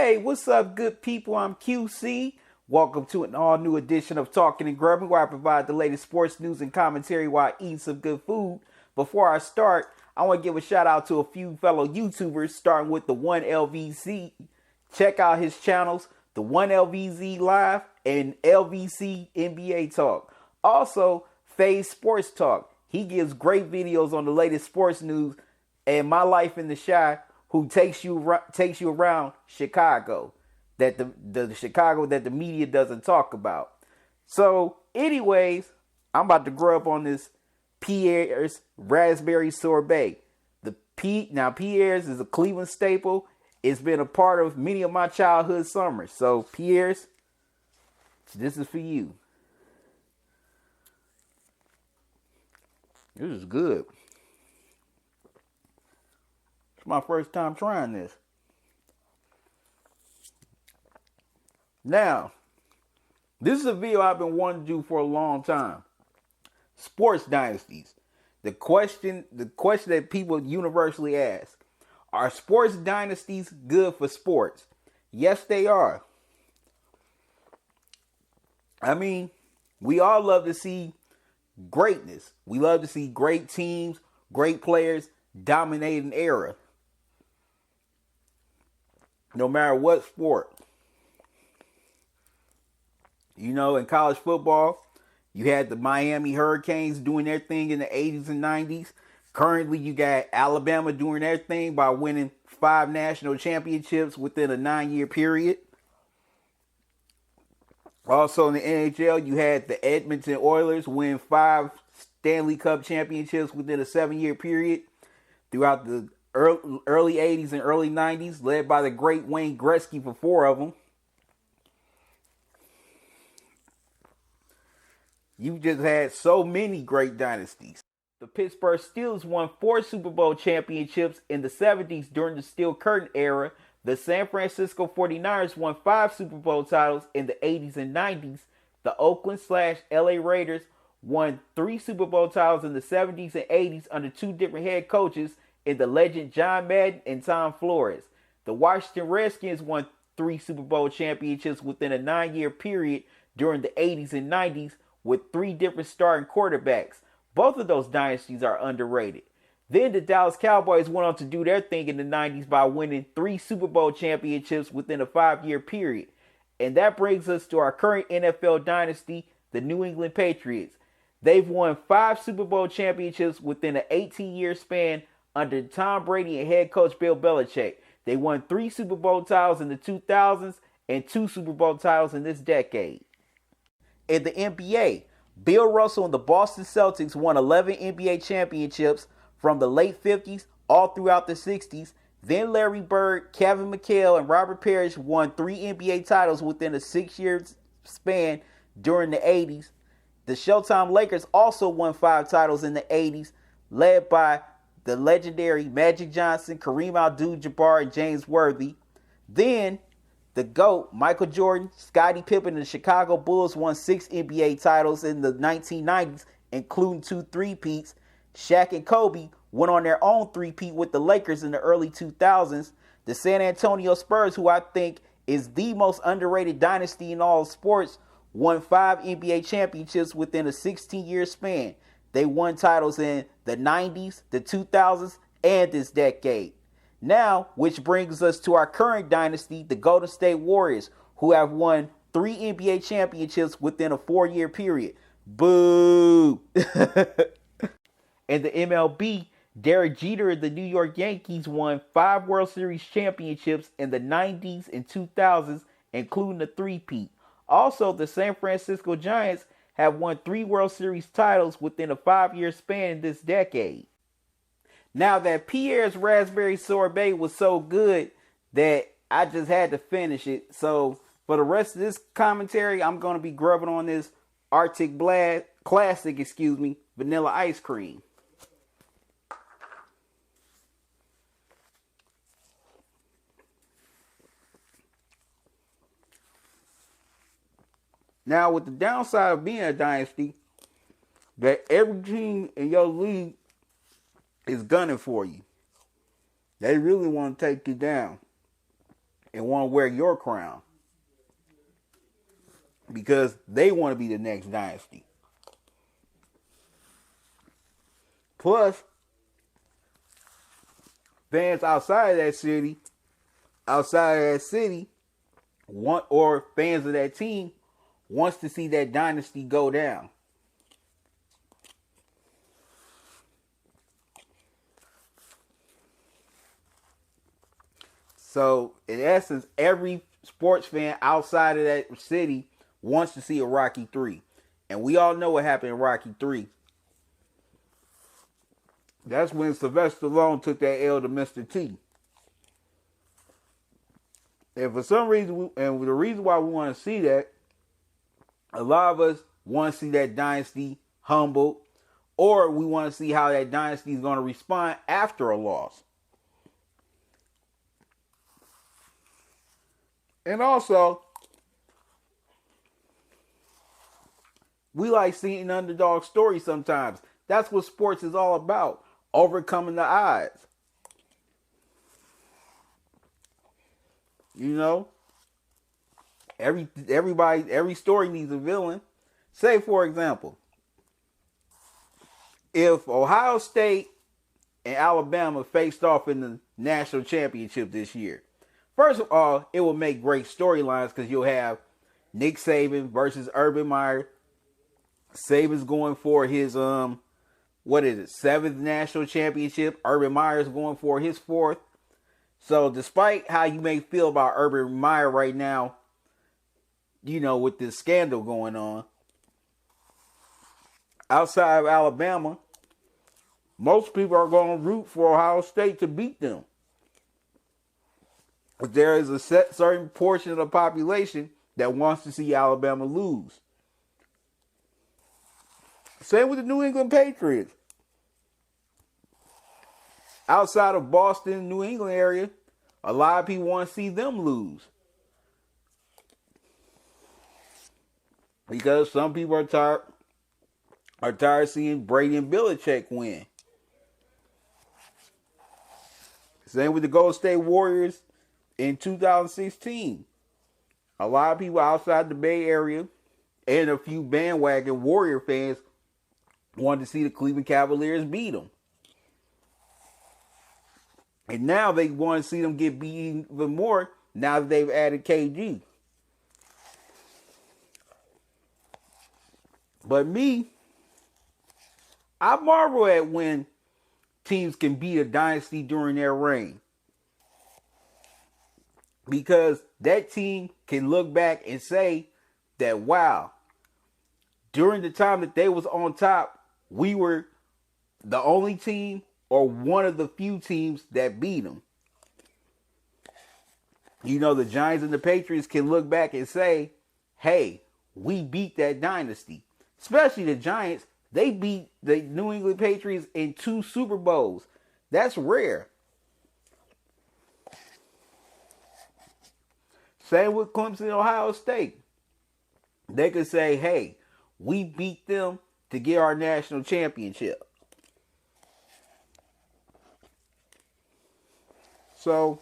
Hey, what's up, good people? I'm QC. Welcome to an all-new edition of Talking and Grubbing, where I provide the latest sports news and commentary while eating some good food. Before I start, I want to give a shout out to a few fellow YouTubers, starting with the 1LVZ. Check out his channels, the 1LVZ Live and LVC NBA Talk. Also, FaZe Sports Talk. He gives great videos on the latest sports news and my life in the Chi, who takes you around Chicago, that the Chicago that the media doesn't talk about. So, anyways, I'm about to grow up on this Pierre's raspberry sorbet. Now Pierre's is a Cleveland staple. It's been a part of many of my childhood summers. So, Pierre's, this is for you. This is good. It's my first time trying this. Now, this is a video I've been wanting to do for a long time. Sports dynasties. The question that people universally ask. Are sports dynasties good for sports? Yes, they are. I mean, we all love to see greatness. We love to see great teams, great players dominate an era. No matter what sport. You know, in college football, you had the Miami Hurricanes doing their thing in the 80s and 90s. Currently, you got Alabama doing their thing by winning 5 national championships within a 9-year period. Also in the NHL, you had the Edmonton Oilers win 5 Stanley Cup championships within a 7-year period throughout the early 80s and early 90s, led by the great Wayne Gretzky for 4 of them. You just had so many great dynasties. The Pittsburgh Steelers won 4 Super Bowl championships in the 70s during the Steel Curtain era. The San Francisco 49ers won 5 Super Bowl titles in the 80s and 90s. The Oakland/LA Raiders won 3 Super Bowl titles in the 70s and 80s under 2 different head coaches in the legend John Madden and Tom Flores. The Washington Redskins won 3 Super Bowl championships within a 9-year period during the 80s and 90s with 3 different starting quarterbacks. Both of those dynasties are underrated. Then the Dallas Cowboys went on to do their thing in the 90s by winning 3 Super Bowl championships within a 5-year period. And that brings us to our current NFL dynasty, the New England Patriots. They've won 5 Super Bowl championships within an 18-year span under Tom Brady and head coach Bill Belichick. They won 3 Super Bowl titles in the 2000s and 2 Super Bowl titles in this decade. In the NBA, Bill Russell and the Boston Celtics won 11 NBA championships from the late 50s all throughout the 60s. Then Larry Bird, Kevin McHale, and Robert Parrish won 3 NBA titles within a 6-year span during the 80s. The Showtime Lakers also won 5 titles in the 80s, led by the legendary Magic Johnson, Kareem Abdul-Jabbar, and James Worthy. Then the GOAT, Michael Jordan, Scottie Pippen, and the Chicago Bulls won 6 NBA titles in the 1990s, including 2 three-peats. Shaq and Kobe went on their own three-peat with the Lakers in the early 2000s. The San Antonio Spurs, who I think is the most underrated dynasty in all of sports, won 5 NBA championships within a 16-year span. They won titles in the 90s, the 2000s, and this decade. Now, which brings us to our current dynasty, the Golden State Warriors, who have won 3 NBA championships within a 4-year period. Boo! In the MLB, Derek Jeter and the New York Yankees won 5 World Series championships in the 90s and 2000s, including a three-peat. Also, the San Francisco Giants have won 3 World Series titles within a 5-year span in this decade. Now, that Pierre's raspberry sorbet was so good that I just had to finish it. So for the rest of this commentary, I'm going to be grubbing on this Arctic Blast Classic, vanilla ice cream. Now, with the downside of being a dynasty, that every team in your league is gunning for you. They really want to take you down. and want to wear your crown because they want to be the next dynasty. Plus, fans outside of that city, want, or fans of that team wants to see that dynasty go down. So, in essence, every sports fan outside of that city wants to see a Rocky 3. And we all know what happened in Rocky 3. That's when Sylvester Stallone took that L to Mr. T. And for some reason, and the reason why we want to see that, a lot of us want to see that dynasty humbled, or we want to see how that dynasty is going to respond after a loss. And also, we like seeing an underdog story sometimes. That's what sports is all about. Overcoming the odds. You know? Every story needs a villain. Say, for example, if Ohio State and Alabama faced off in the national championship this year, first of all, it will make great storylines because you'll have Nick Saban versus Urban Meyer. Saban's going for his seventh national championship. Urban Meyer's going for his fourth. So despite how you may feel about Urban Meyer right now, you know, with this scandal going on, outside of Alabama, most people are going to root for Ohio State to beat them. But there is a certain portion of the population that wants to see Alabama lose. Same with the New England Patriots. Outside of Boston, New England area, a lot of people want to see them lose. Because some people are tired of seeing Brady and Belichick win. Same with the Golden State Warriors in 2016. A lot of people outside the Bay Area and a few bandwagon Warrior fans wanted to see the Cleveland Cavaliers beat them. And now they want to see them get beat even more now that they've added KG. But me, I marvel at when teams can beat a dynasty during their reign. Because that team can look back and say that, wow, during the time that they was on top, we were the only team or one of the few teams that beat them. You know, the Giants and the Patriots can look back and say, hey, we beat that dynasty. Especially the Giants, they beat the New England Patriots in 2 Super Bowls. That's rare. Same with Clemson and Ohio State. They could say, hey, we beat them to get our national championship. So,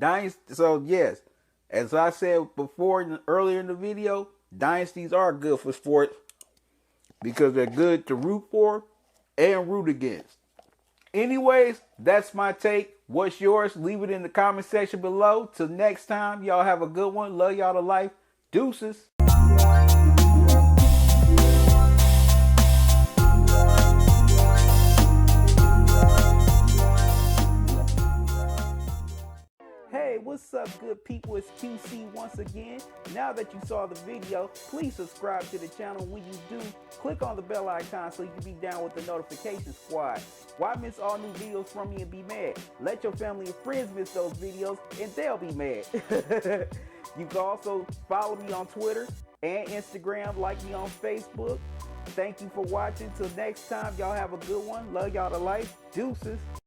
yes, as I said before earlier in the video, dynasties are good for sports because they're good to root for and root against. Anyways, that's my take. What's yours? Leave it in the comment section below. Till next time, y'all have a good one. Love y'all to life. Deuces. Hey, what's up, good people? It's QC once again. Now that you saw the video, please subscribe to the channel. When you do, click on the bell icon so you can be down with the notification squad. Why miss all new videos from me and be mad? Let your family and friends miss those videos and they'll be mad. You can also follow me on Twitter and Instagram, like me on Facebook. Thank you for watching. Till next time, y'all have a good one. Love y'all to life. Deuces.